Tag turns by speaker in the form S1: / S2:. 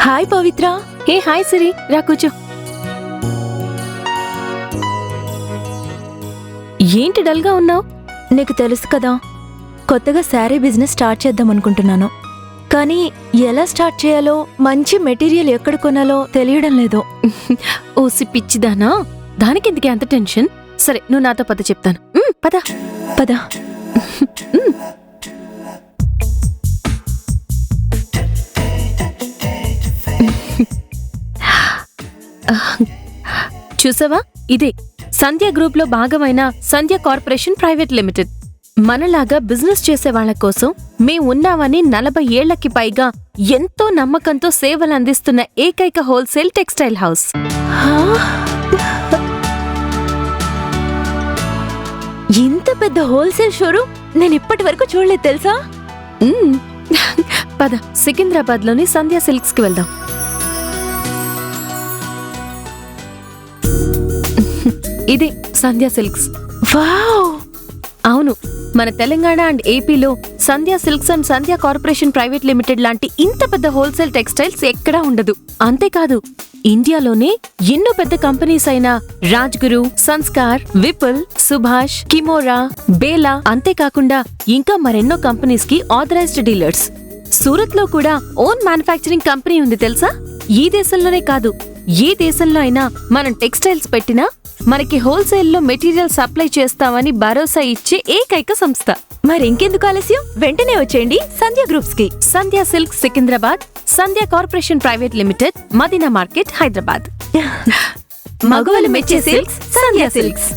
S1: Hi పవిత్ర.
S2: ఏ hi సిరి, రా కూర్చో. ఏంటి డల్గా ఉన్నావు?
S1: నీకు తెలుసు కదా, కొత్తగా శారీ బిజినెస్ స్టార్ట్ చేద్దాం అనుకుంటున్నాను. కానీ ఎలా స్టార్ట్ చేయాలో, మంచి మెటీరియల్ ఎక్కడ కొనాలో తెలియడం లేదు.
S2: ఓసి పిచ్చిదానా, దానికెందుకే అంత టెన్షన్? సరే, నువ్వు నాతో పద చెప్తాను. పద
S1: పద.
S2: చూసావా, ఇదే సంధ్య గ్రూప్ లో భాగమైన సంధ్య కార్పొరేషన్ ప్రైవేట్ లిమిటెడ్. మనలాగా బిజినెస్ చేసే వాళ్ల కోసం మేం ఉన్నామని 40 ఏళ్లకి పైగా ఎంతో నమ్మకంతో సేవలు అందిస్తున్న ఏకైక హోల్సేల్ టెక్స్టైల్ హౌస్.
S1: ఇంత పెద్ద హోల్సేల్ షోరూమ్ నేను ఇప్పటి వరకు చూడలేదు తెలుసా.
S2: పద, సికింద్రాబాద్ లోని సంధ్య సిల్క్స్ కి వెళ్దాం. ఇదే సంధ్య సిల్క్స్.
S1: వావ్!
S2: అవును, మన తెలంగాణ అండ్ ఏపీలో Sandhya silks and Sandhya corporation private limited లాంటి ఇంత పెద్ద హోల్సేల్ టెక్స్టైల్స్ ఎక్కడా ఉండదు. అంతేకాదు, ఇండియాలోనే ఎన్నో పెద్ద కంపెనీస్ అయిన రాజ్గురు, సంస్కార్, విపుల్, సుభాష్, కిమోరా, బేలా, అంతేకాకుండా ఇంకా మరెన్నో కంపెనీస్ కి ఆథరైజ్డ్ డీలర్స్. సూరత్ లో కూడా ఓన్ మ్యానుఫ్యాక్చరింగ్ కంపెనీ ఉంది తెలుసా. ఈ దేశంలోనే కాదు, ఏ దేశంలో అయినా మనం టెక్స్టైల్స్ పెట్టినా మనకి హోల్సేల్లో మెటీరియల్ సప్లై చేస్తామని భరోసా ఇచ్చే ఏకైక సంస్థ.
S1: మరి ఇంకెందుకు ఆలస్యం, వెంటనే వచ్చేయండి సంధ్య గ్రూప్స్ కి.
S2: Sandhya silk Secunderabad, Sandhya corporation private limited, Madina market, Hyderabad.
S1: మగవాళ్ళు మెచ్చే సిల్క్స్ సంధ్య సిల్క్స్.